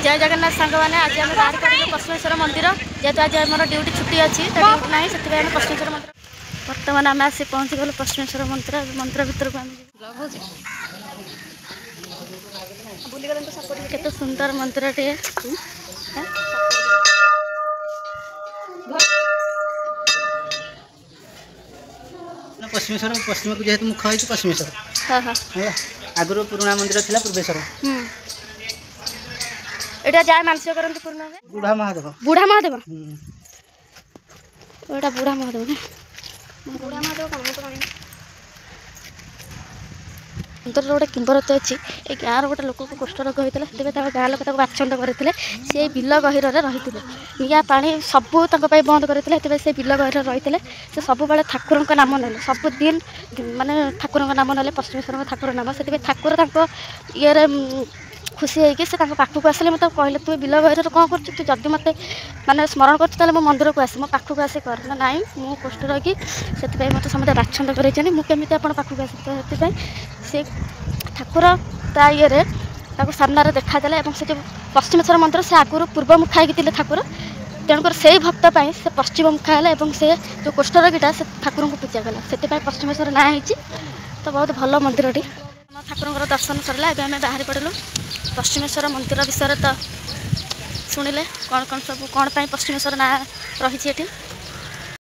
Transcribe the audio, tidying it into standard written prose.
जय जगन्नाथ सांग मैंने आज आम बाहर पड़े पश्चिमेश्वर मंदिर जेहेतु आज आम ड्यूटी छुट्टी अच्छी ड्यूटी ना से पश्चिमेश्वर मंदिर बर्तमान आम आसी पहुँची गलु पश्चिमेश्वर मंदिर मंदिर भर को बुली गले केते सुंदर मंदिर टे पश्चिमेश्वर पश्चिम को जेहेतु मुख है पश्चिमेश्वर आगुरी पुराणा मंदिर था पूर्वेश्वर एटा जाए मानसिक करते पूर्ण बुढ़ा महादेव बुढ़ा महादेव एटा बुढ़ा महादेव बुढ़ा महादेव कौन मंदिर गोटे किंबरती अच्छी ये गाँव गोटे लोक को कष्ट रोग होता है से गाँ लोक बाछंद करते से बिल गहिर रही निआ पा सबू बंद करते से बिल गहिर रही से सब ठाकुर नाम ना सबुदिन माने ठाकुर नाम ना पश्चिमेश्वर ठाकुर नाम से ठाकुर ये खुशी होगी से पाखक आसिले मतलब कहले तुम बिल गहिर कौन कर जदि मत माने स्मरण कर मो मंदिर को आस मो पाखक आसी कर ना नाई मु कष्ट रही से मत समझे बाछंद कर मुझे पाखक आसी से ठाकुर ता ये सामने देखादेला से जो पश्चिमेश्वर मंदिर से आगुरी पूर्व मुखा होती ठाकुर तेणुकर से भक्त से पश्चिम मुखा है से जो कोष्ठ रोगीटा से ठाकुर को पूजा कला से पश्चिमेश्वर ना तो बहुत भल मंदिर ठाकुर दर्शन सरला आम बाहरी पड़ू पश्चिमेश्वर मंदिर विषय तो शुणिले कौन कौन सब कौन पश्चिमेश्वर ना रही।